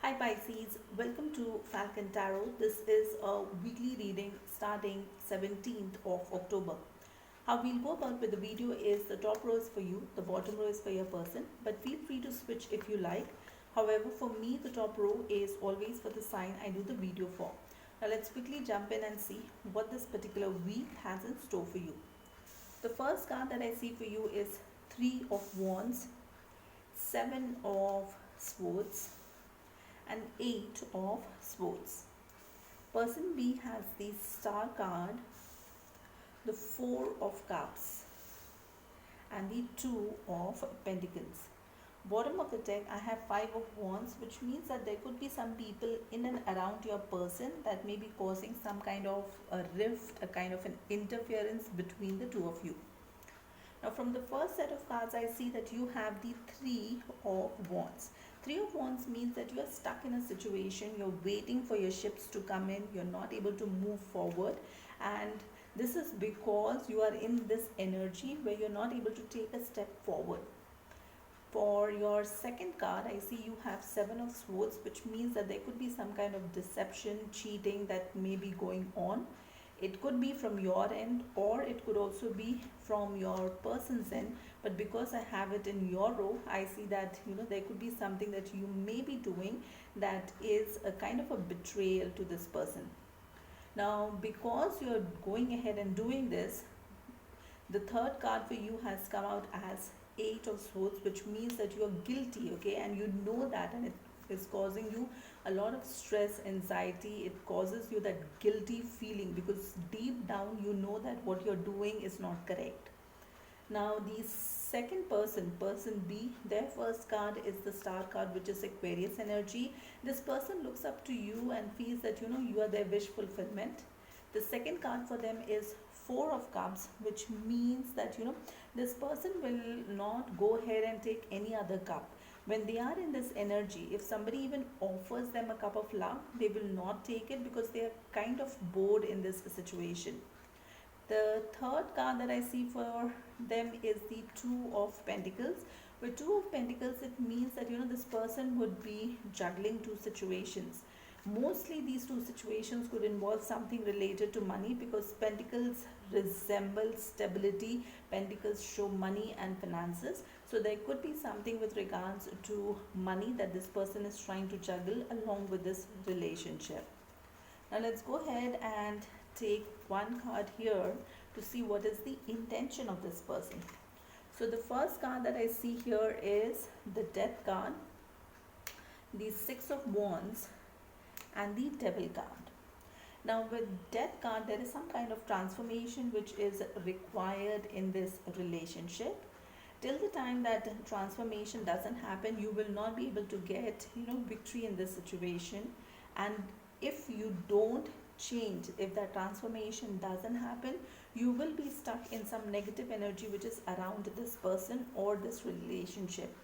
Hi Pisces, welcome to Falcon Tarot. This is a weekly reading starting 17th of October. How we'll go about with the video is the top row is for you, the bottom row is for your person, but feel free to switch if you like. However, for me, the top row is always for the sign I do the video for. Now let's quickly jump in and see what this particular week has in store for you. The first card that I see for you is Three of Wands, Seven of Swords, and Eight of Swords. Person B has the Star card, the Four of Cups, and the Two of Pentacles. Bottom of the deck, I have Five of Wands, which means that there could be some people in and around your person that may be causing some kind of a rift, a kind of an interference between the two of you. Now from the first set of cards, I see that you have the Three of Wands. Three of Wands means that you are stuck in a situation, you're waiting for your ships to come in, you're not able to move forward, and this is because you are in this energy where you're not able to take a step forward. For your second card, I see you have Seven of Swords, which means that there could be some kind of deception, cheating that may be going on. It could be from your end or it could also be from your person's end, but because I have it in your row, I see that there could be something that you may be doing that is a kind of a betrayal to this person. Now because you're going ahead and doing this, the third card for you has come out as Eight of Swords, which means that you are guilty, okay, and you know that, and it is causing you a lot of stress, anxiety. It causes you that guilty feeling because deep down you know that what you're doing is not correct. Now the second person, person B, their first card is the Star card, which is Aquarius energy. This person looks up to you and feels that you are their wish fulfillment. The second card for them is Four of Cups, which means that this person will not go ahead and take any other cup. When they are in this energy, if somebody even offers them a cup of love, they will not take it because they are kind of bored in this situation. The third card that I see for them is the Two of Pentacles. With Two of Pentacles, it means that this person would be juggling two situations. Mostly these two situations could involve something related to money because Pentacles resemble stability. Pentacles show money and finances. So there could be something with regards to money that this person is trying to juggle along with this relationship. Now let's go ahead and take one card here to see what is the intention of this person. So the first card that I see here is the Death card, the Six of Wands, and the Devil card. Now with Death card, there is some kind of transformation which is required in this relationship. Till the time that transformation doesn't happen, you will not be able to get victory in this situation. And if you don't change, if that transformation doesn't happen, you will be stuck in some negative energy which is around this person or this relationship.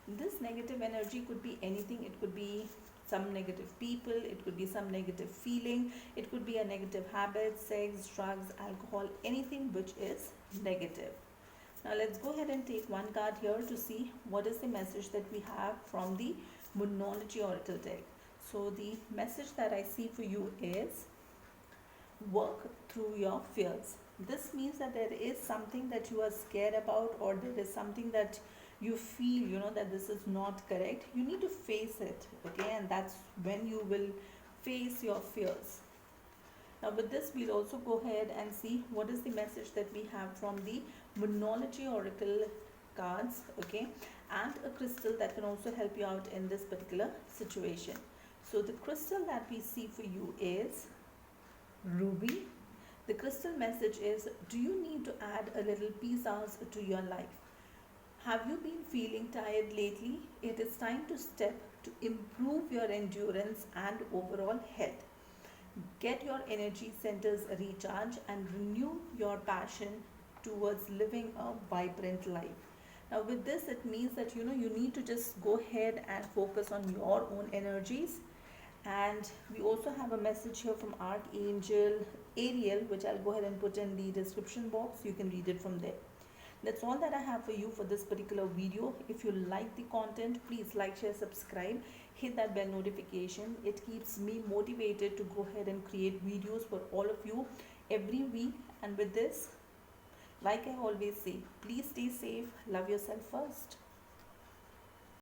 This negative energy could be anything. It could be some negative people, it could be some negative feeling, it could be a negative habit, sex, drugs, alcohol, anything which is negative. Now let's go ahead and take one card here to see what is the message that we have from the Moonology Oracle deck. So the message that I see for you is work through your fears. This means that there is something that you are scared about, or there is something that you feel that this is not correct. You need to face it, okay, and that's when you will face your fears. Now with this, we'll also go ahead and see what is the message that we have from the Moonology Oracle cards, okay, and a crystal that can also help you out in this particular situation. So the crystal that we see for you is Ruby. The crystal message is, do you need to add a little pizzazz to your life? Have you been feeling tired lately? It is time to step to improve your endurance and overall health. Get your energy centers recharged and renew your passion towards living a vibrant life. Now with this, it means that you need to just go ahead and focus on your own energies. And we also have a message here from Archangel Ariel, which I'll go ahead and put in the description box. You can read it from there. That's all that I have for you for this particular video. If you like the content, please like, share, subscribe. hit that bell notification. It keeps me motivated to go ahead and create videos for all of you every week. And with this, like I always say, please stay safe, love yourself first.